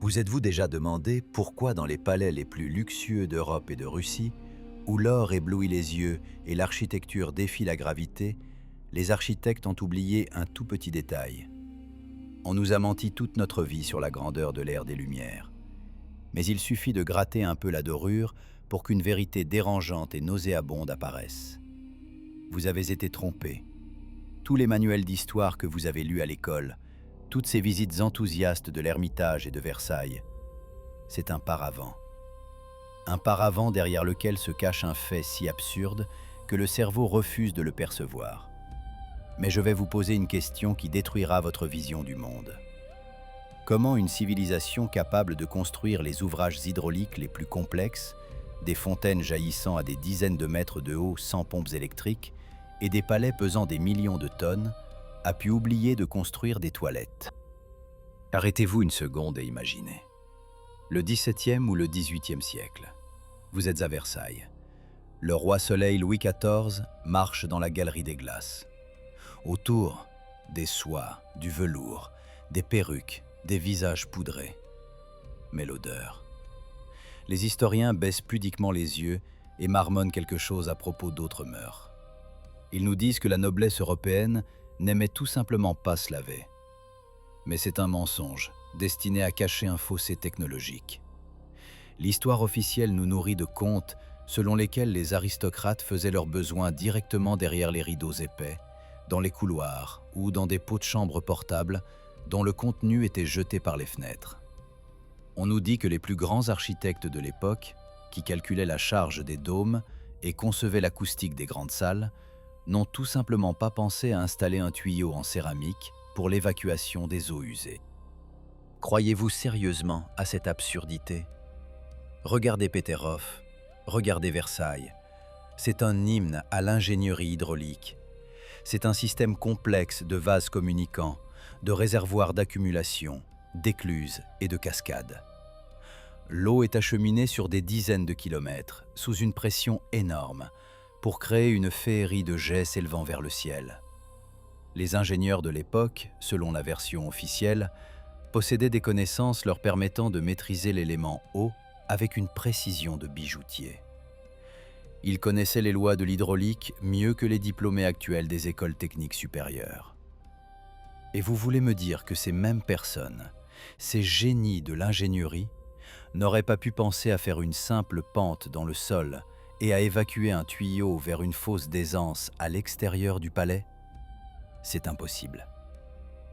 Vous êtes-vous déjà demandé pourquoi dans les palais les plus luxueux d'Europe et de Russie, où l'or éblouit les yeux et l'architecture défie la gravité, les architectes ont oublié un tout petit détail? On nous a menti toute notre vie sur la grandeur de l'ère des Lumières. Mais il suffit de gratter un peu la dorure pour qu'une vérité dérangeante et nauséabonde apparaisse. Vous avez été trompé. Tous les manuels d'histoire que vous avez lus à l'école, toutes ces visites enthousiastes de l'Ermitage et de Versailles, c'est un paravent. Un paravent derrière lequel se cache un fait si absurde que le cerveau refuse de le percevoir. Mais je vais vous poser une question qui détruira votre vision du monde. Comment une civilisation capable de construire les ouvrages hydrauliques les plus complexes, des fontaines jaillissant à des dizaines de mètres de haut sans pompes électriques et des palais pesant des millions de tonnes, a pu oublier de construire des toilettes? Arrêtez-vous une seconde et imaginez. Le XVIIe ou le XVIIIe siècle. Vous êtes à Versailles. Le roi Soleil Louis XIV marche dans la galerie des glaces. Autour, des soies, du velours, des perruques, des visages poudrés. Mais l'odeur. Les historiens baissent pudiquement les yeux et marmonnent quelque chose à propos d'autres mœurs. Ils nous disent que la noblesse européenne n'aimait tout simplement pas se laver. Mais c'est un mensonge, destiné à cacher un fossé technologique. L'histoire officielle nous nourrit de contes selon lesquels les aristocrates faisaient leurs besoins directement derrière les rideaux épais, dans les couloirs ou dans des pots de chambre portables dont le contenu était jeté par les fenêtres. On nous dit que les plus grands architectes de l'époque, qui calculaient la charge des dômes et concevaient l'acoustique des grandes salles, n'ont tout simplement pas pensé à installer un tuyau en céramique pour l'évacuation des eaux usées. Croyez-vous sérieusement à cette absurdité? Regardez Peterhof, regardez Versailles. C'est un hymne à l'ingénierie hydraulique. C'est un système complexe de vases communicants, de réservoirs d'accumulation, d'écluses et de cascades. L'eau est acheminée sur des dizaines de kilomètres, sous une pression énorme, pour créer une féerie de jets s'élevant vers le ciel. Les ingénieurs de l'époque, selon la version officielle, possédaient des connaissances leur permettant de maîtriser l'élément eau avec une précision de bijoutier. Ils connaissaient les lois de l'hydraulique mieux que les diplômés actuels des écoles techniques supérieures. Et vous voulez me dire que ces mêmes personnes, ces génies de l'ingénierie, n'auraient pas pu penser à faire une simple pente dans le sol et à évacuer un tuyau vers une fosse d'aisance à l'extérieur du palais? C'est impossible.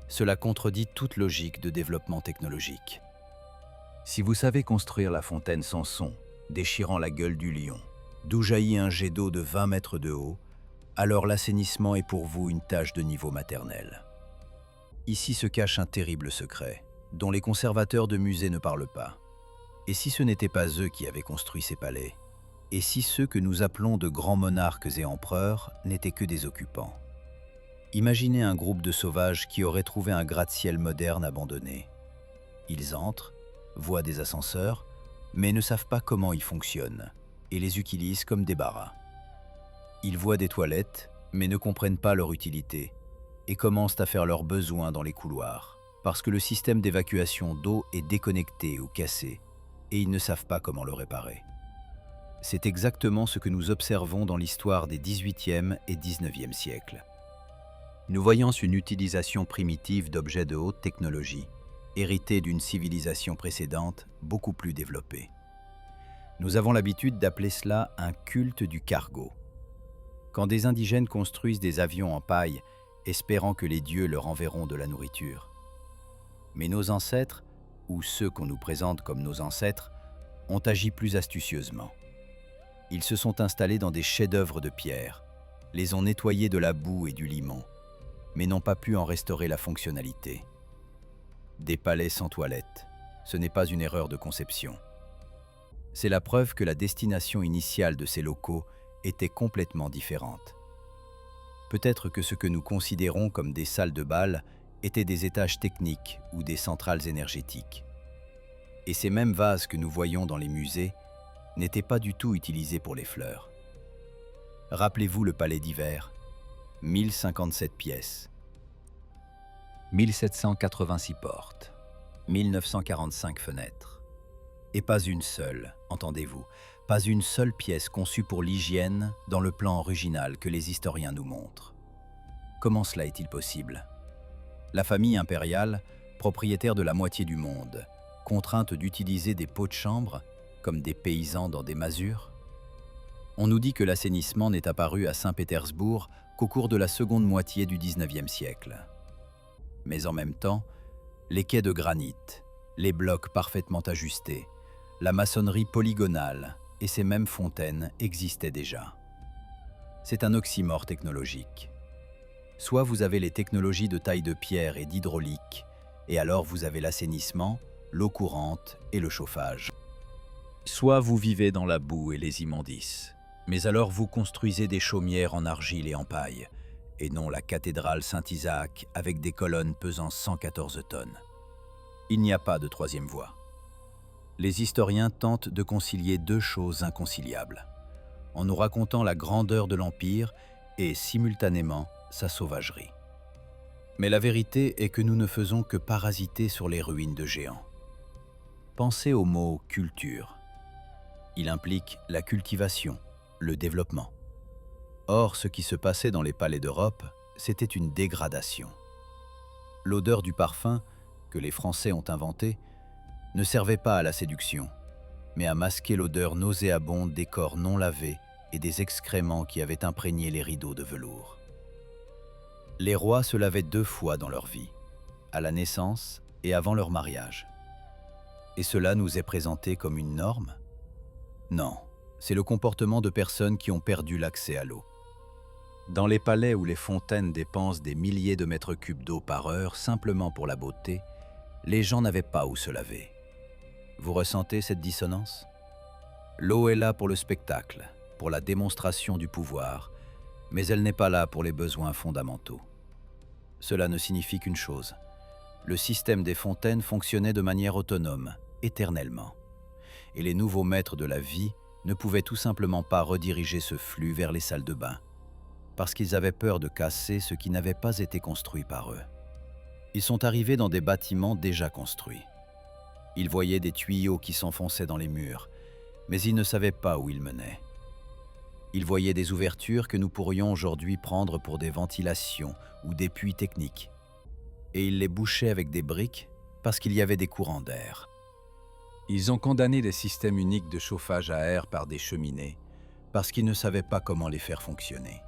Cela contredit toute logique de développement technologique. Si vous savez construire la fontaine Samson, déchirant la gueule du lion, d'où jaillit un jet d'eau de 20 mètres de haut, alors l'assainissement est pour vous une tâche de niveau maternel. Ici se cache un terrible secret, dont les conservateurs de musées ne parlent pas. Et si ce n'étaient pas eux qui avaient construit ces palais? Et si ceux que nous appelons de grands monarques et empereurs n'étaient que des occupants? Imaginez un groupe de sauvages qui auraient trouvé un gratte-ciel moderne abandonné. Ils entrent, voient des ascenseurs, mais ne savent pas comment ils fonctionnent, et les utilisent comme des barras. Ils voient des toilettes, mais ne comprennent pas leur utilité, et commencent à faire leurs besoins dans les couloirs, parce que le système d'évacuation d'eau est déconnecté ou cassé, et ils ne savent pas comment le réparer. C'est exactement ce que nous observons dans l'histoire des XVIIIe et XIXe siècles. Nous voyons une utilisation primitive d'objets de haute technologie, hérités d'une civilisation précédente beaucoup plus développée. Nous avons l'habitude d'appeler cela un culte du cargo. Quand des indigènes construisent des avions en paille, espérant que les dieux leur enverront de la nourriture. Mais nos ancêtres, ou ceux qu'on nous présente comme nos ancêtres, ont agi plus astucieusement. Ils se sont installés dans des chefs-d'œuvre de pierre, les ont nettoyés de la boue et du limon, mais n'ont pas pu en restaurer la fonctionnalité. Des palais sans toilettes, ce n'est pas une erreur de conception. C'est la preuve que la destination initiale de ces locaux était complètement différente. Peut-être que ce que nous considérons comme des salles de bal étaient des étages techniques ou des centrales énergétiques. Et ces mêmes vases que nous voyons dans les musées n'étaient pas du tout utilisés pour les fleurs. Rappelez-vous le palais d'hiver, 1057 pièces, 1786 portes. 1945 fenêtres. Et pas une seule, entendez-vous, pas une seule pièce conçue pour l'hygiène dans le plan original que les historiens nous montrent. Comment cela est-il possible? La famille impériale, propriétaire de la moitié du monde, contrainte d'utiliser des pots de chambre comme des paysans dans des masures? On nous dit que l'assainissement n'est apparu à Saint-Pétersbourg qu'au cours de la seconde moitié du XIXe siècle. Mais en même temps, les quais de granit, les blocs parfaitement ajustés, la maçonnerie polygonale et ces mêmes fontaines existaient déjà. C'est un oxymore technologique. Soit vous avez les technologies de taille de pierre et d'hydraulique, et alors vous avez l'assainissement, l'eau courante et le chauffage. Soit vous vivez dans la boue et les immondices, mais alors vous construisez des chaumières en argile et en paille, et non la cathédrale Saint-Isaac avec des colonnes pesant 114 tonnes. Il n'y a pas de troisième voie. Les historiens tentent de concilier deux choses inconciliables, en nous racontant la grandeur de l'Empire et, simultanément, sa sauvagerie. Mais la vérité est que nous ne faisons que parasiter sur les ruines de géants. Pensez au mot « culture ». Il implique la cultivation, le développement. Or, ce qui se passait dans les palais d'Europe, c'était une dégradation. L'odeur du parfum, que les Français ont inventé, ne servait pas à la séduction, mais à masquer l'odeur nauséabonde des corps non lavés et des excréments qui avaient imprégné les rideaux de velours. Les rois se lavaient 2 fois dans leur vie, à la naissance et avant leur mariage. Et cela nous est présenté comme une norme? Non, c'est le comportement de personnes qui ont perdu l'accès à l'eau. Dans les palais où les fontaines dépensent des milliers de mètres cubes d'eau par heure simplement pour la beauté, les gens n'avaient pas où se laver. Vous ressentez cette dissonance? L'eau est là pour le spectacle, pour la démonstration du pouvoir, mais elle n'est pas là pour les besoins fondamentaux. Cela ne signifie qu'une chose. Le système des fontaines fonctionnait de manière autonome, éternellement. Et les nouveaux maîtres de la vie ne pouvaient tout simplement pas rediriger ce flux vers les salles de bain, parce qu'ils avaient peur de casser ce qui n'avait pas été construit par eux. Ils sont arrivés dans des bâtiments déjà construits. Ils voyaient des tuyaux qui s'enfonçaient dans les murs, mais ils ne savaient pas où ils menaient. Ils voyaient des ouvertures que nous pourrions aujourd'hui prendre pour des ventilations ou des puits techniques. Et ils les bouchaient avec des briques parce qu'il y avait des courants d'air. Ils ont condamné des systèmes uniques de chauffage à air par des cheminées parce qu'ils ne savaient pas comment les faire fonctionner.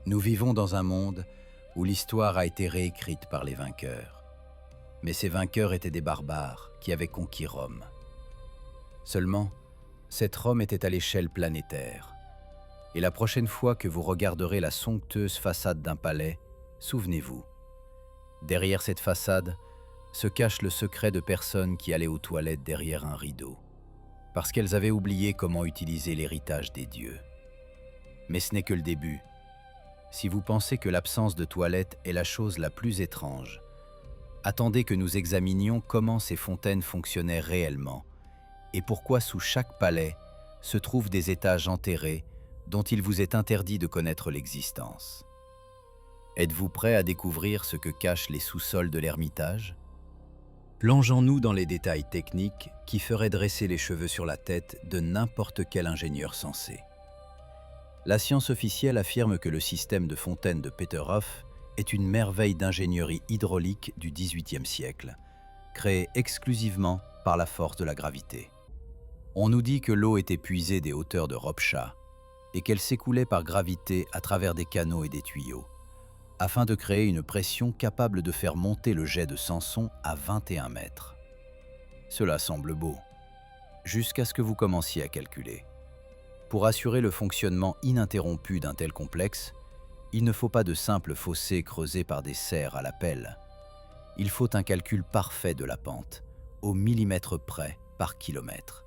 Nous vivons dans un monde où l'histoire a été réécrite par les vainqueurs. Mais ces vainqueurs étaient des barbares qui avaient conquis Rome. Seulement, cette Rome était à l'échelle planétaire. Et la prochaine fois que vous regarderez la somptueuse façade d'un palais, souvenez-vous, derrière cette façade se cache le secret de personnes qui allaient aux toilettes derrière un rideau, parce qu'elles avaient oublié comment utiliser l'héritage des dieux. Mais ce n'est que le début. Si vous pensez que l'absence de toilettes est la chose la plus étrange, attendez que nous examinions comment ces fontaines fonctionnaient réellement et pourquoi sous chaque palais se trouvent des étages enterrés dont il vous est interdit de connaître l'existence. Êtes-vous prêt à découvrir ce que cachent les sous-sols de l'Ermitage? Plongeons-nous dans les détails techniques qui feraient dresser les cheveux sur la tête de n'importe quel ingénieur sensé. La science officielle affirme que le système de fontaine de Peterhof est une merveille d'ingénierie hydraulique du XVIIIe siècle, créée exclusivement par la force de la gravité. On nous dit que l'eau était puisée des hauteurs de Ropsha et qu'elle s'écoulait par gravité à travers des canaux et des tuyaux, afin de créer une pression capable de faire monter le jet de Samson à 21 mètres. Cela semble beau, jusqu'à ce que vous commenciez à calculer. Pour assurer le fonctionnement ininterrompu d'un tel complexe, il ne faut pas de simples fossés creusés par des serres à la pelle. Il faut un calcul parfait de la pente, au millimètre près par kilomètre.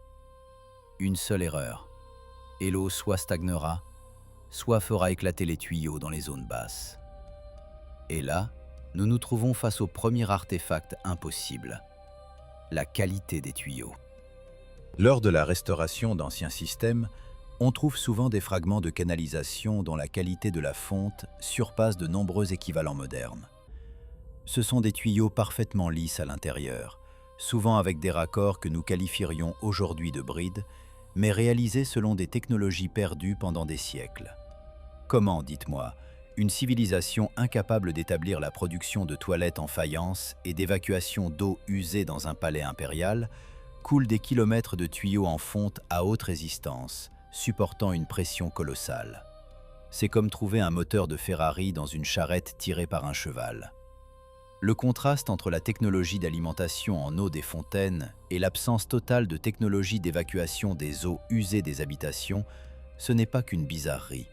Une seule erreur, et l'eau soit stagnera, soit fera éclater les tuyaux dans les zones basses. Et là, nous nous trouvons face au premier artefact impossible, la qualité des tuyaux. Lors de la restauration d'anciens systèmes, on trouve souvent des fragments de canalisation dont la qualité de la fonte surpasse de nombreux équivalents modernes. Ce sont des tuyaux parfaitement lisses à l'intérieur, souvent avec des raccords que nous qualifierions aujourd'hui de brides, mais réalisés selon des technologies perdues pendant des siècles. Comment, dites-moi, une civilisation incapable d'établir la production de toilettes en faïence et d'évacuation d'eau usée dans un palais impérial coule des kilomètres de tuyaux en fonte à haute résistance, supportant une pression colossale? C'est comme trouver un moteur de Ferrari dans une charrette tirée par un cheval. Le contraste entre la technologie d'alimentation en eau des fontaines et l'absence totale de technologie d'évacuation des eaux usées des habitations, ce n'est pas qu'une bizarrerie.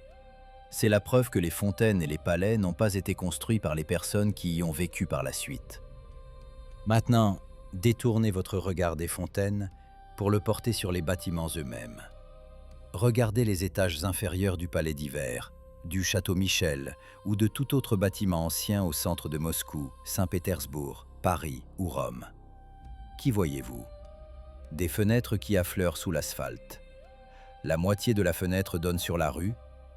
C'est la preuve que les fontaines et les palais n'ont pas été construits par les personnes qui y ont vécu par la suite. Maintenant, détournez votre regard des fontaines pour le porter sur les bâtiments eux-mêmes. Regardez les étages inférieurs du palais d'hiver, du château Michel ou de tout autre bâtiment ancien au centre de Moscou, Saint-Pétersbourg, Paris ou Rome. Qui voyez-vous? Des fenêtres qui affleurent sous l'asphalte. La moitié de la fenêtre donne sur la rue,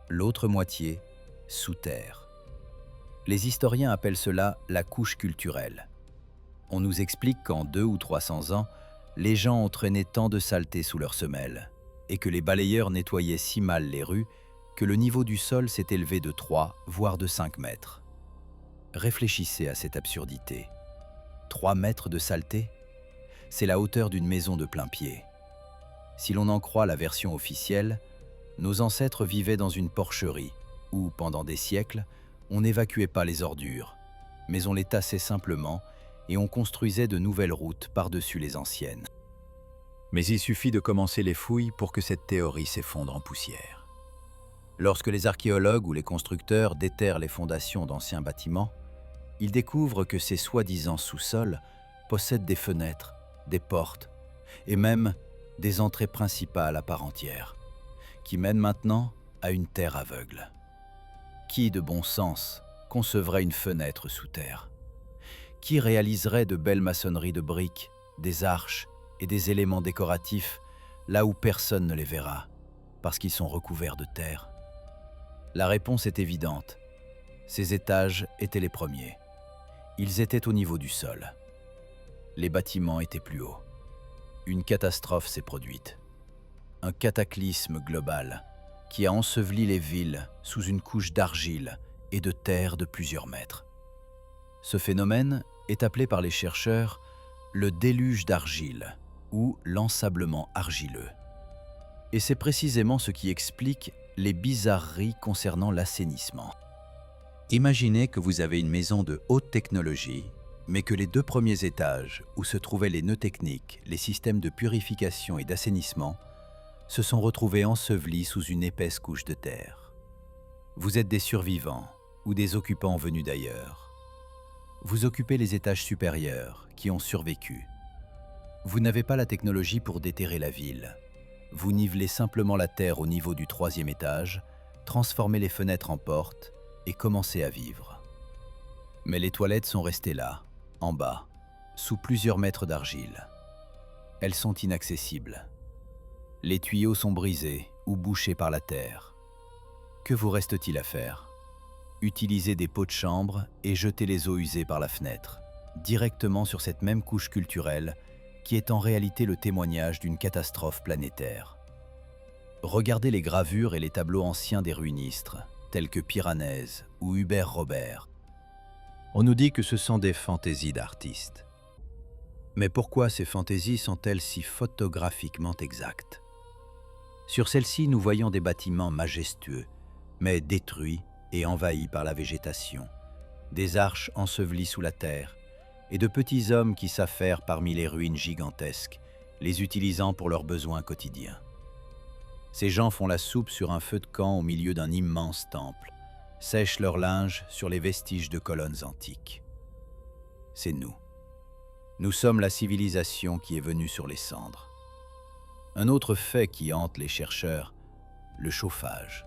l'autre moitié sous terre. Les historiens appellent cela la couche culturelle. On nous explique qu'en 200 ou 300 ans, les gens ont traîné tant de saleté sous leurs semelles et que les balayeurs nettoyaient si mal les rues que le niveau du sol s'est élevé de 3, voire de 5 mètres. Réfléchissez à cette absurdité. 3 mètres de saleté? C'est la hauteur d'une maison de plein pied. Si l'on en croit la version officielle, nos ancêtres vivaient dans une porcherie où, pendant des siècles, on n'évacuait pas les ordures, mais on les tassait simplement et on construisait de nouvelles routes par-dessus les anciennes. Mais il suffit de commencer les fouilles pour que cette théorie s'effondre en poussière. Lorsque les archéologues ou les constructeurs déterrent les fondations d'anciens bâtiments, ils découvrent que ces soi-disant sous-sols possèdent des fenêtres, des portes et même des entrées principales à part entière, qui mènent maintenant à une terre aveugle. Qui de bon sens concevrait une fenêtre sous terre? Qui réaliserait de belles maçonneries de briques, des arches et des éléments décoratifs là où personne ne les verra, parce qu'ils sont recouverts de terre? La réponse est évidente. Ces étages étaient les premiers. Ils étaient au niveau du sol. Les bâtiments étaient plus hauts. Une catastrophe s'est produite. Un cataclysme global qui a enseveli les villes sous une couche d'argile et de terre de plusieurs mètres. Ce phénomène est appelé par les chercheurs le déluge d'argile ou l'ensablement argileux. Et c'est précisément ce qui explique les bizarreries concernant l'assainissement. Imaginez que vous avez une maison de haute technologie, mais que les 2 premiers étages, où se trouvaient les nœuds techniques, les systèmes de purification et d'assainissement, se sont retrouvés ensevelis sous une épaisse couche de terre. Vous êtes des survivants ou des occupants venus d'ailleurs. Vous occupez les étages supérieurs qui ont survécu. Vous n'avez pas la technologie pour déterrer la ville. Vous nivelez simplement la terre au niveau du 3e étage, transformez les fenêtres en portes et commencez à vivre. Mais les toilettes sont restées là, en bas, sous plusieurs mètres d'argile. Elles sont inaccessibles. Les tuyaux sont brisés ou bouchés par la terre. Que vous reste-t-il à faire? Utilisez des pots de chambre et jetez les eaux usées par la fenêtre, directement sur cette même couche culturelle qui est en réalité le témoignage d'une catastrophe planétaire. Regardez les gravures et les tableaux anciens des ruinistes, tels que Piranèse ou Hubert Robert. On nous dit que ce sont des fantaisies d'artistes. Mais pourquoi ces fantaisies sont-elles si photographiquement exactes? Sur celles-ci, nous voyons des bâtiments majestueux, mais détruits et envahis par la végétation, des arches ensevelies sous la terre, et de petits hommes qui s'affairent parmi les ruines gigantesques, les utilisant pour leurs besoins quotidiens. Ces gens font la soupe sur un feu de camp au milieu d'un immense temple, sèchent leur linge sur les vestiges de colonnes antiques. C'est nous. Nous sommes la civilisation qui est venue sur les cendres. Un autre fait qui hante les chercheurs, le chauffage.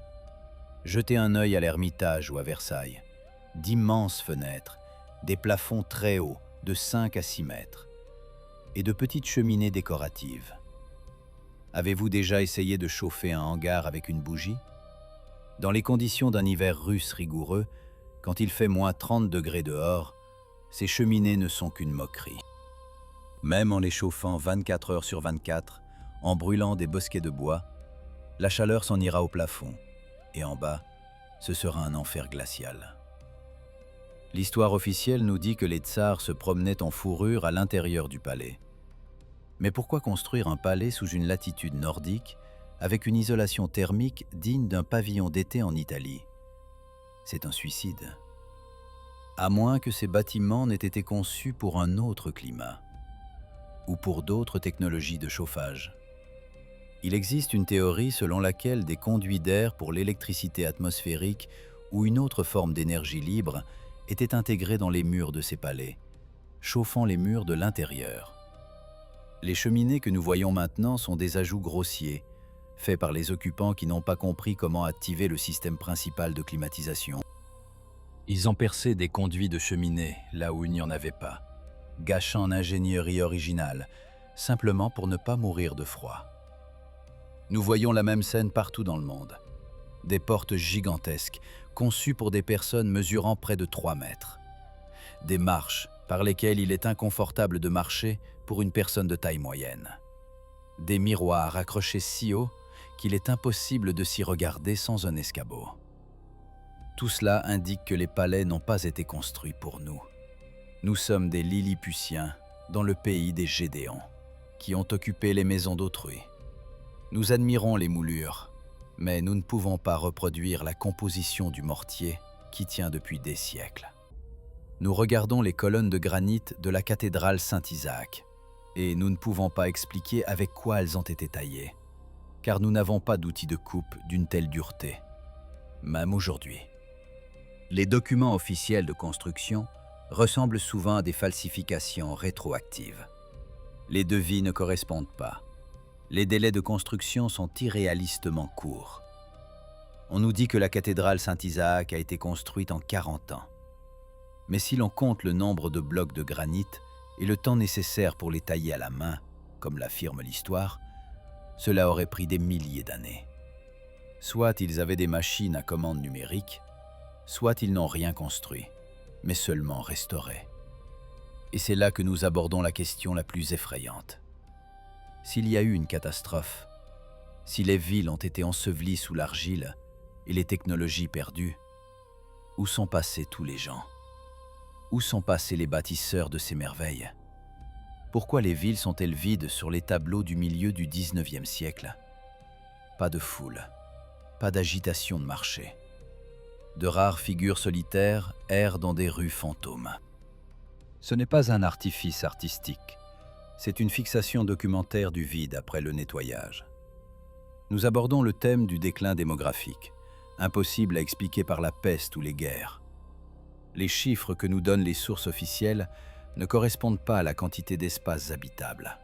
Jetez un œil à l'Ermitage ou à Versailles. D'immenses fenêtres, des plafonds très hauts, de 5 à 6 mètres, et de petites cheminées décoratives. Avez-vous déjà essayé de chauffer un hangar avec une bougie? Dans les conditions d'un hiver russe rigoureux, quand il fait moins 30 degrés dehors, ces cheminées ne sont qu'une moquerie. Même en les chauffant 24 heures sur 24, en brûlant des bosquets de bois, la chaleur s'en ira au plafond, et en bas, ce sera un enfer glacial. L'histoire officielle nous dit que les tsars se promenaient en fourrure à l'intérieur du palais. Mais pourquoi construire un palais sous une latitude nordique, avec une isolation thermique digne d'un pavillon d'été en Italie? C'est un suicide. À moins que ces bâtiments n'aient été conçus pour un autre climat, ou pour d'autres technologies de chauffage. Il existe une théorie selon laquelle des conduits d'air pour l'électricité atmosphérique ou une autre forme d'énergie libre étaient intégrés dans les murs de ces palais, chauffant les murs de l'intérieur. Les cheminées que nous voyons maintenant sont des ajouts grossiers, faits par les occupants qui n'ont pas compris comment activer le système principal de climatisation. Ils ont percé des conduits de cheminée là où il n'y en avait pas, gâchant l'ingénierie originale, simplement pour ne pas mourir de froid. Nous voyons la même scène partout dans le monde. Des portes gigantesques, conçues pour des personnes mesurant près de 3 mètres. Des marches par lesquelles il est inconfortable de marcher pour une personne de taille moyenne. Des miroirs accrochés si haut qu'il est impossible de s'y regarder sans un escabeau. Tout cela indique que les palais n'ont pas été construits pour nous. Nous sommes des Lilliputiens dans le pays des Gédéons, qui ont occupé les maisons d'autrui. Nous admirons les moulures, mais nous ne pouvons pas reproduire la composition du mortier qui tient depuis des siècles. Nous regardons les colonnes de granit de la cathédrale Saint-Isaac, et nous ne pouvons pas expliquer avec quoi elles ont été taillées, car nous n'avons pas d'outils de coupe d'une telle dureté, même aujourd'hui. Les documents officiels de construction ressemblent souvent à des falsifications rétroactives. Les devis ne correspondent pas. Les délais de construction sont irréalistement courts. On nous dit que la cathédrale Saint-Isaac a été construite en 40 ans. Mais si l'on compte le nombre de blocs de granit et le temps nécessaire pour les tailler à la main, comme l'affirme l'histoire, cela aurait pris des milliers d'années. Soit ils avaient des machines à commande numérique, soit ils n'ont rien construit, mais seulement restauré. Et c'est là que nous abordons la question la plus effrayante. S'il y a eu une catastrophe, si les villes ont été ensevelies sous l'argile et les technologies perdues, où sont passés tous les gens? Où sont passés les bâtisseurs de ces merveilles? Pourquoi les villes sont-elles vides sur les tableaux du milieu du 19e siècle? Pas de foule, pas d'agitation de marché. De rares figures solitaires errent dans des rues fantômes. Ce n'est pas un artifice artistique, c'est une fixation documentaire du vide après le nettoyage. Nous abordons le thème du déclin démographique, impossible à expliquer par la peste ou les guerres. Les chiffres que nous donnent les sources officielles ne correspondent pas à la quantité d'espaces habitables.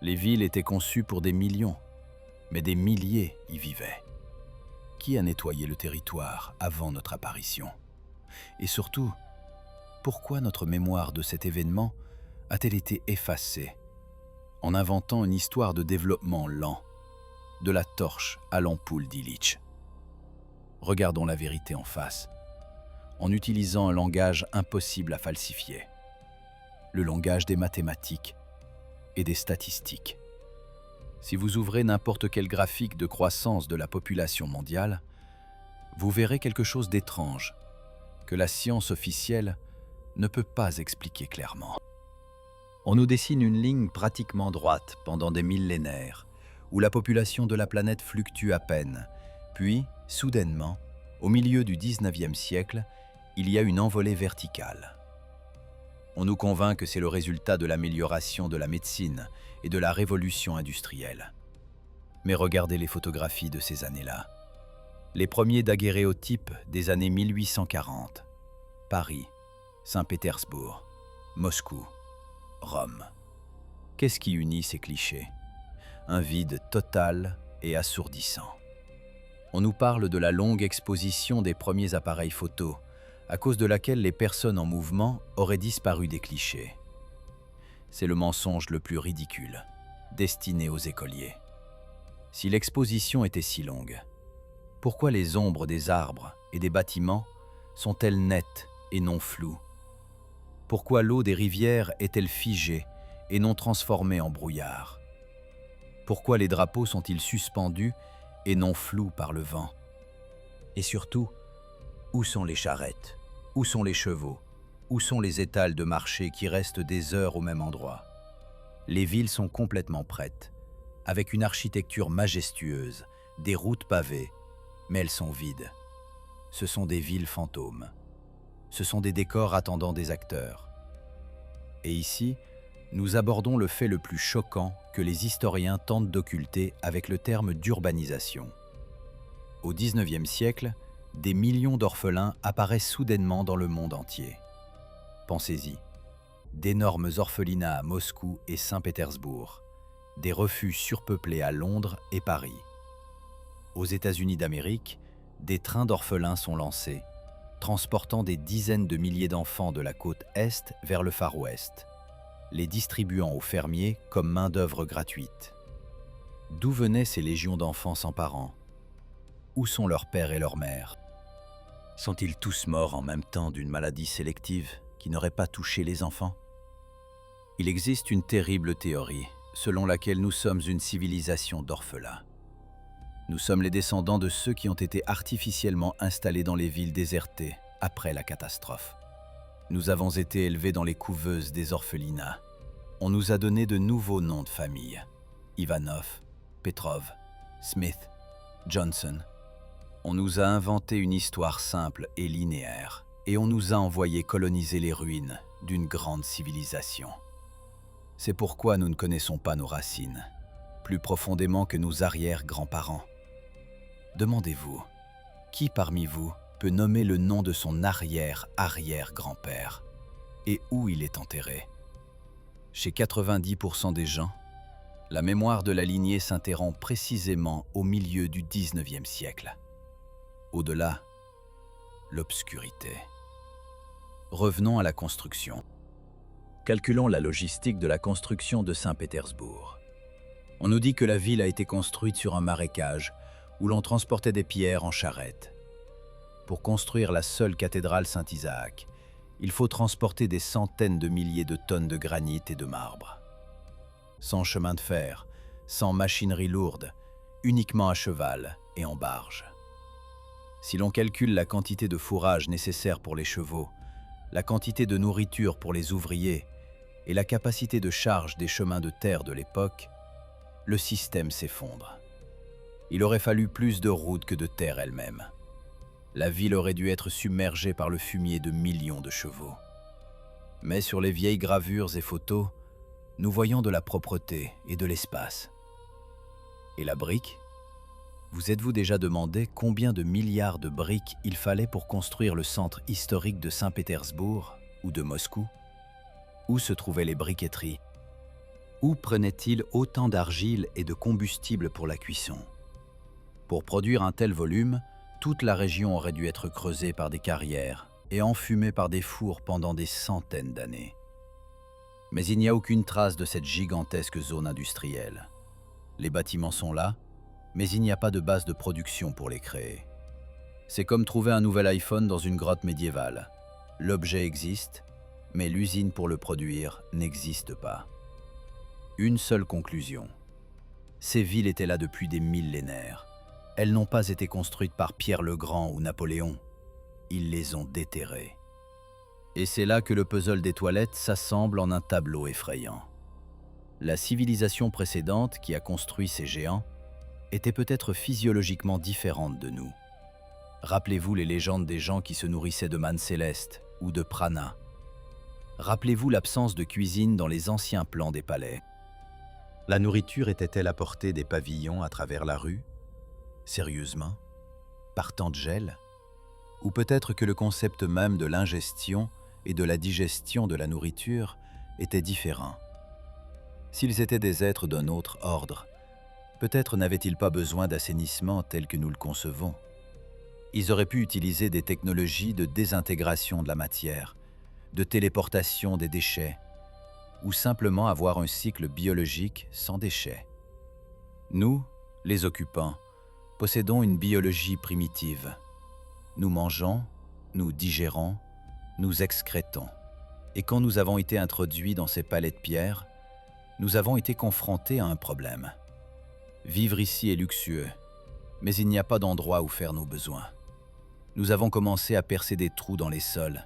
Les villes étaient conçues pour des millions, mais des milliers y vivaient. Qui a nettoyé le territoire avant notre apparition? Et surtout, pourquoi notre mémoire de cet événement a-t-elle été effacée en inventant une histoire de développement lent, de la torche à l'ampoule d'Illich? Regardons la vérité en face, en utilisant un langage impossible à falsifier, le langage des mathématiques et des statistiques. Si vous ouvrez n'importe quel graphique de croissance de la population mondiale, vous verrez quelque chose d'étrange que la science officielle ne peut pas expliquer clairement. On nous dessine une ligne pratiquement droite pendant des millénaires, où la population de la planète fluctue à peine, puis, soudainement, au milieu du 19e siècle, il y a une envolée verticale. On nous convainc que c'est le résultat de l'amélioration de la médecine et de la révolution industrielle. Mais regardez les photographies de ces années-là. Les premiers daguerréotypes des années 1840. Paris, Saint-Pétersbourg, Moscou, Rome. Qu'est-ce qui unit ces clichés? Un vide total et assourdissant. On nous parle de la longue exposition des premiers appareils photo, à cause de laquelle les personnes en mouvement auraient disparu des clichés. C'est le mensonge le plus ridicule, destiné aux écoliers. Si l'exposition était si longue, pourquoi les ombres des arbres et des bâtiments sont-elles nettes et non floues? Pourquoi l'eau des rivières est-elle figée et non transformée en brouillard? Pourquoi les drapeaux sont-ils suspendus et non flous par le vent? Et surtout, où sont les charrettes? Où sont les chevaux? Où sont les étals de marché qui restent des heures au même endroit? Les villes sont complètement prêtes, avec une architecture majestueuse, des routes pavées, mais elles sont vides. Ce sont des villes fantômes. Ce sont des décors attendant des acteurs. Et ici, nous abordons le fait le plus choquant que les historiens tentent d'occulter avec le terme d'urbanisation. Au XIXe siècle, des millions d'orphelins apparaissent soudainement dans le monde entier. Pensez-y, d'énormes orphelinats à Moscou et Saint-Pétersbourg, des refuges surpeuplés à Londres et Paris. Aux États-Unis d'Amérique, des trains d'orphelins sont lancés, transportant des dizaines de milliers d'enfants de la côte Est vers le Far West, les distribuant aux fermiers comme main-d'œuvre gratuite. D'où venaient ces légions d'enfants sans parents? Où sont leurs pères et leurs mères? Sont-ils tous morts en même temps d'une maladie sélective qui n'aurait pas touché les enfants? Il existe une terrible théorie selon laquelle nous sommes une civilisation d'orphelins. Nous sommes les descendants de ceux qui ont été artificiellement installés dans les villes désertées après la catastrophe. Nous avons été élevés dans les couveuses des orphelinats. On nous a donné de nouveaux noms de famille. Ivanov, Petrov, Smith, Johnson. On nous a inventé une histoire simple et linéaire, et on nous a envoyés coloniser les ruines d'une grande civilisation. C'est pourquoi nous ne connaissons pas nos racines, plus profondément que nos arrière-grands-parents. Demandez-vous, qui parmi vous peut nommer le nom de son arrière-arrière-grand-père et où il est enterré? Chez 90% des gens, la mémoire de la lignée s'interrompt précisément au milieu du XIXe siècle. Au-delà, l'obscurité. Revenons à la construction. Calculons la logistique de la construction de Saint-Pétersbourg. On nous dit que la ville a été construite sur un marécage où l'on transportait des pierres en charrette. Pour construire la seule cathédrale Saint-Isaac, il faut transporter des centaines de milliers de tonnes de granit et de marbre. Sans chemin de fer, sans machinerie lourde, uniquement à cheval et en barge. Si l'on calcule la quantité de fourrage nécessaire pour les chevaux, la quantité de nourriture pour les ouvriers et la capacité de charge des chemins de terre de l'époque, le système s'effondre. Il aurait fallu plus de routes que de terre elle-même. La ville aurait dû être submergée par le fumier de millions de chevaux. Mais sur les vieilles gravures et photos, nous voyons de la propreté et de l'espace. Et la brique? Vous êtes-vous déjà demandé combien de milliards de briques il fallait pour construire le centre historique de Saint-Pétersbourg ou de Moscou? Où se trouvaient les briqueteries? Où prenaient-ils autant d'argile et de combustible pour la cuisson? Pour produire un tel volume, toute la région aurait dû être creusée par des carrières et enfumée par des fours pendant des centaines d'années. Mais il n'y a aucune trace de cette gigantesque zone industrielle. Les bâtiments sont là, mais il n'y a pas de base de production pour les créer. C'est comme trouver un nouvel iPhone dans une grotte médiévale. L'objet existe, mais l'usine pour le produire n'existe pas. Une seule conclusion. Ces villes étaient là depuis des millénaires. Elles n'ont pas été construites par Pierre le Grand ou Napoléon. Ils les ont déterrées. Et c'est là que le puzzle des toilettes s'assemble en un tableau effrayant. La civilisation précédente qui a construit ces géants était peut-être physiologiquement différente de nous. Rappelez-vous les légendes des gens qui se nourrissaient de manne céleste ou de prana. Rappelez-vous l'absence de cuisine dans les anciens plans des palais. La nourriture était-elle apportée des pavillons à travers la rue? Sérieusement? Par temps de gel? Ou peut-être que le concept même de l'ingestion et de la digestion de la nourriture était différent. S'ils étaient des êtres d'un autre ordre, peut-être n'avaient-ils pas besoin d'assainissement tel que nous le concevons. Ils auraient pu utiliser des technologies de désintégration de la matière, de téléportation des déchets, ou simplement avoir un cycle biologique sans déchets. Nous, les occupants, possédons une biologie primitive. Nous mangeons, nous digérons, nous excrétons. Et quand nous avons été introduits dans ces palais de pierre, nous avons été confrontés à un problème. Vivre ici est luxueux, mais il n'y a pas d'endroit où faire nos besoins. Nous avons commencé à percer des trous dans les sols,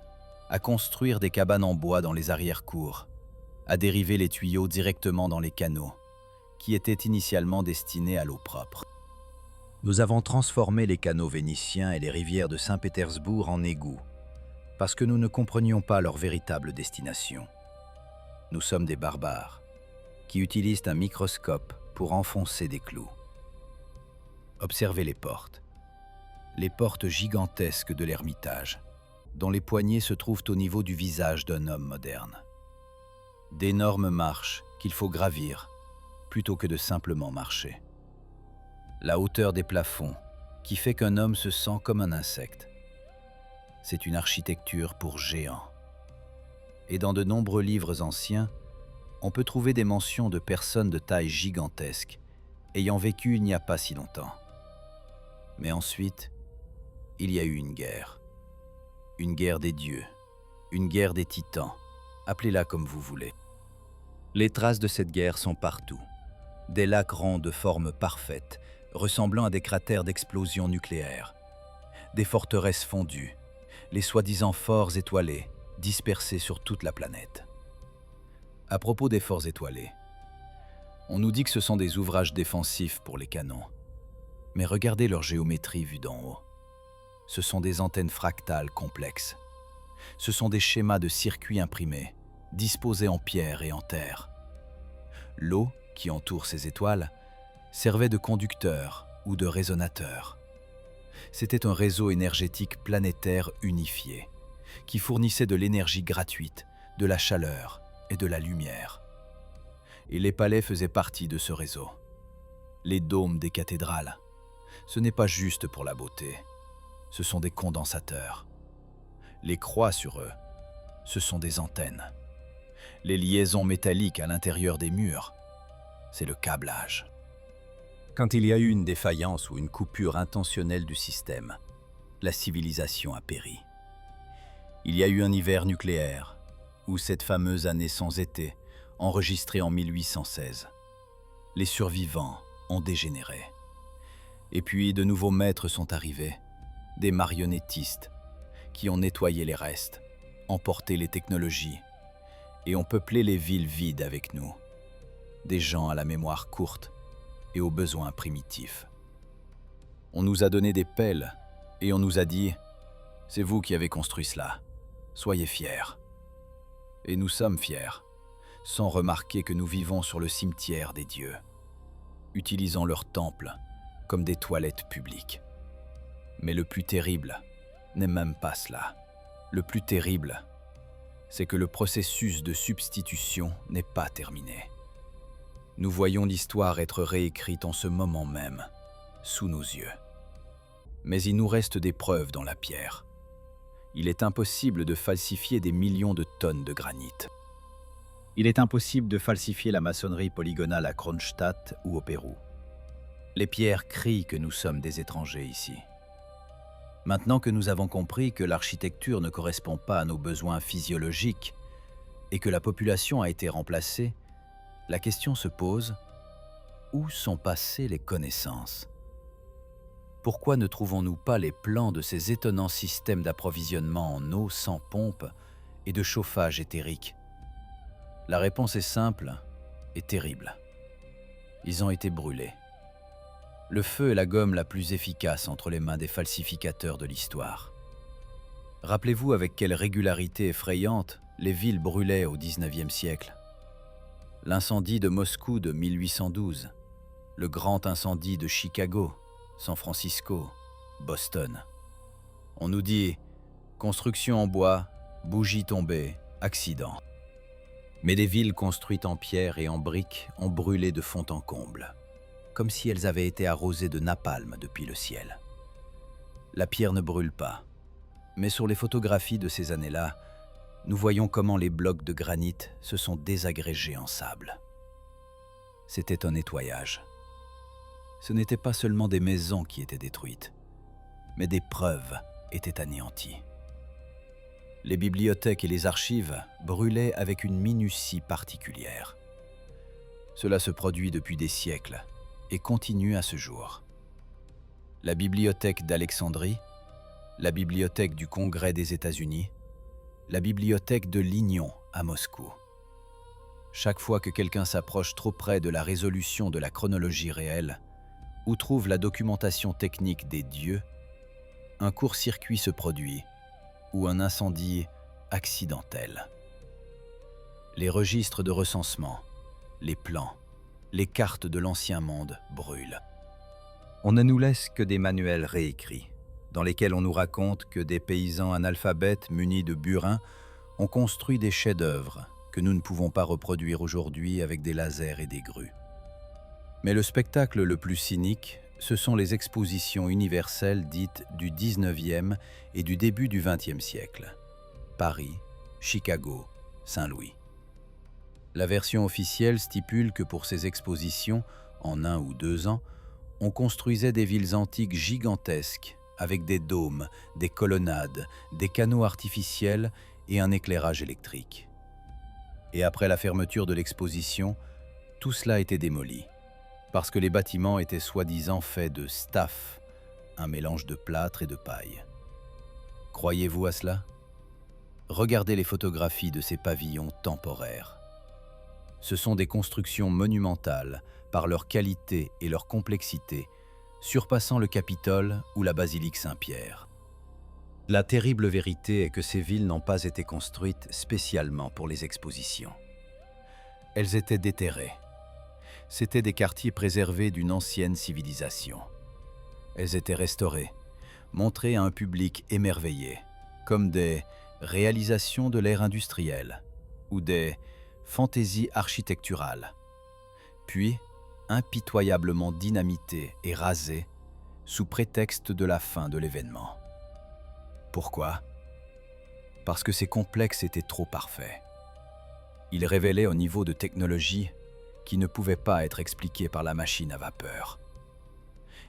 à construire des cabanes en bois dans les arrière-cours, à dériver les tuyaux directement dans les canaux, qui étaient initialement destinés à l'eau propre. Nous avons transformé les canaux vénitiens et les rivières de Saint-Pétersbourg en égouts, parce que nous ne comprenions pas leur véritable destination. Nous sommes des barbares, qui utilisent un microscope pour enfoncer des clous. Observez les portes gigantesques de l'Ermitage, dont les poignées se trouvent au niveau du visage d'un homme moderne. D'énormes marches qu'il faut gravir, plutôt que de simplement marcher. La hauteur des plafonds, qui fait qu'un homme se sent comme un insecte. C'est une architecture pour géants. Et dans de nombreux livres anciens, on peut trouver des mentions de personnes de taille gigantesque, ayant vécu il n'y a pas si longtemps. Mais ensuite, il y a eu une guerre des dieux, une guerre des titans, appelez-la comme vous voulez. Les traces de cette guerre sont partout. Des lacs ronds de forme parfaite, ressemblant à des cratères d'explosion nucléaire. Des forteresses fondues, les soi-disant forts étoilés, dispersés sur toute la planète. À propos des forts étoilés, on nous dit que ce sont des ouvrages défensifs pour les canons. Mais regardez leur géométrie vue d'en haut. Ce sont des antennes fractales complexes. Ce sont des schémas de circuits imprimés, disposés en pierre et en terre. L'eau qui entoure ces étoiles servait de conducteur ou de résonateur. C'était un réseau énergétique planétaire unifié, qui fournissait de l'énergie gratuite, de la chaleur et de la lumière. Et les palais faisaient partie de ce réseau. Les dômes des cathédrales, ce n'est pas juste pour la beauté, ce sont des condensateurs. Les croix sur eux, ce sont des antennes. Les liaisons métalliques à l'intérieur des murs, c'est le câblage. Quand il y a eu une défaillance ou une coupure intentionnelle du système, la civilisation a péri. Il y a eu un hiver nucléaire, ou cette fameuse année sans été, enregistrée en 1816. Les survivants ont dégénéré. Et puis de nouveaux maîtres sont arrivés, des marionnettistes, qui ont nettoyé les restes, emporté les technologies, et ont peuplé les villes vides avec nous. Des gens à la mémoire courte et aux besoins primitifs. On nous a donné des pelles et on nous a dit « C'est vous qui avez construit cela, soyez fiers ». Et nous sommes fiers, sans remarquer que nous vivons sur le cimetière des dieux, utilisant leurs temples comme des toilettes publiques. Mais le plus terrible n'est même pas cela. Le plus terrible, c'est que le processus de substitution n'est pas terminé. Nous voyons l'histoire être réécrite en ce moment même, sous nos yeux. Mais il nous reste des preuves dans la pierre. Il est impossible de falsifier des millions de tonnes de granit. Il est impossible de falsifier la maçonnerie polygonale à Kronstadt ou au Pérou. Les pierres crient que nous sommes des étrangers ici. Maintenant que nous avons compris que l'architecture ne correspond pas à nos besoins physiologiques et que la population a été remplacée, la question se pose, où sont passées les connaissances? Pourquoi ne trouvons-nous pas les plans de ces étonnants systèmes d'approvisionnement en eau sans pompe et de chauffage éthérique? La réponse est simple et terrible. Ils ont été brûlés. Le feu est la gomme la plus efficace entre les mains des falsificateurs de l'histoire. Rappelez-vous avec quelle régularité effrayante les villes brûlaient au XIXe siècle. L'incendie de Moscou de 1812, le grand incendie de Chicago, San Francisco, Boston. On nous dit « construction en bois, bougie tombée, accident ». Mais des villes construites en pierre et en briques ont brûlé de fond en comble, comme si elles avaient été arrosées de napalm depuis le ciel. La pierre ne brûle pas, mais sur les photographies de ces années-là, nous voyons comment les blocs de granit se sont désagrégés en sable. C'était un nettoyage. Ce n'étaient pas seulement des maisons qui étaient détruites, mais des preuves étaient anéanties. Les bibliothèques et les archives brûlaient avec une minutie particulière. Cela se produit depuis des siècles et continue à ce jour. La bibliothèque d'Alexandrie, la bibliothèque du Congrès des États-Unis, la bibliothèque de Lignon à Moscou. Chaque fois que quelqu'un s'approche trop près de la résolution de la chronologie réelle, ou trouve la documentation technique des dieux, un court-circuit se produit ou un incendie accidentel. Les registres de recensement, les plans, les cartes de l'ancien monde brûlent. On ne nous laisse que des manuels réécrits, dans lesquels on nous raconte que des paysans analphabètes munis de burins ont construit des chefs-d'œuvre que nous ne pouvons pas reproduire aujourd'hui avec des lasers et des grues. Mais le spectacle le plus cynique, ce sont les expositions universelles dites du 19e et du début du 20e siècle. Paris, Chicago, Saint-Louis. La version officielle stipule que pour ces expositions, en 1 ou 2 ans, on construisait des villes antiques gigantesques avec des dômes, des colonnades, des canaux artificiels et un éclairage électrique. Et après la fermeture de l'exposition, tout cela était démoli, parce que les bâtiments étaient soi-disant faits de staff, un mélange de plâtre et de paille. Croyez-vous à cela? Regardez les photographies de ces pavillons temporaires. Ce sont des constructions monumentales par leur qualité et leur complexité, surpassant le Capitole ou la basilique Saint-Pierre. La terrible vérité est que ces villes n'ont pas été construites spécialement pour les expositions. Elles étaient déterrées. C'étaient des quartiers préservés d'une ancienne civilisation. Elles étaient restaurées, montrées à un public émerveillé, comme des réalisations de l'ère industrielle ou des fantaisies architecturales, puis impitoyablement dynamitées et rasées sous prétexte de la fin de l'événement. Pourquoi? Parce que ces complexes étaient trop parfaits. Ils révélaient un niveau de technologie qui ne pouvait pas être expliqué par la machine à vapeur.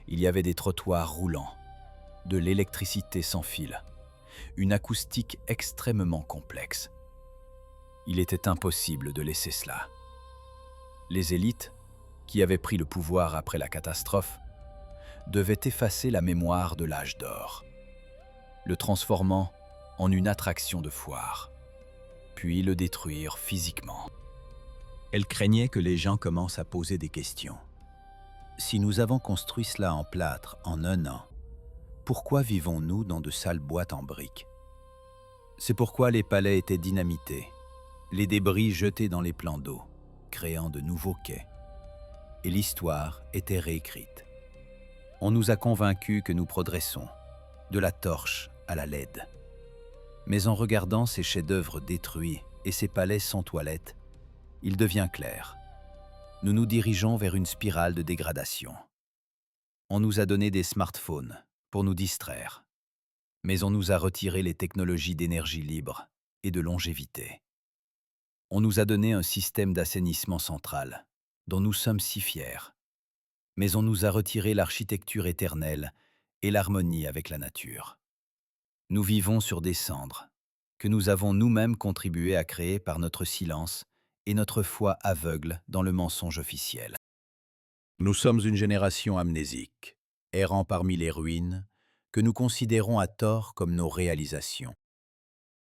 Il y avait des trottoirs roulants, de l'électricité sans fil, une acoustique extrêmement complexe. Il était impossible de laisser cela. Les élites, qui avaient pris le pouvoir après la catastrophe, devaient effacer la mémoire de l'âge d'or, le transformant en une attraction de foire, puis le détruire physiquement. Elle craignait que les gens commencent à poser des questions. Si nous avons construit cela en plâtre en 1 an, pourquoi vivons-nous dans de sales boîtes en briques? C'est pourquoi les palais étaient dynamités, les débris jetés dans les plans d'eau, créant de nouveaux quais. Et l'histoire était réécrite. On nous a convaincus que nous progressons, de la torche à la LED. Mais en regardant ces chefs-d'œuvre détruits et ces palais sans toilettes, il devient clair. Nous nous dirigeons vers une spirale de dégradation. On nous a donné des smartphones pour nous distraire, mais on nous a retiré les technologies d'énergie libre et de longévité. On nous a donné un système d'assainissement central, dont nous sommes si fiers, mais on nous a retiré l'architecture éternelle et l'harmonie avec la nature. Nous vivons sur des cendres, que nous avons nous-mêmes contribué à créer par notre silence et notre foi aveugle dans le mensonge officiel. Nous sommes une génération amnésique, errant parmi les ruines, que nous considérons à tort comme nos réalisations.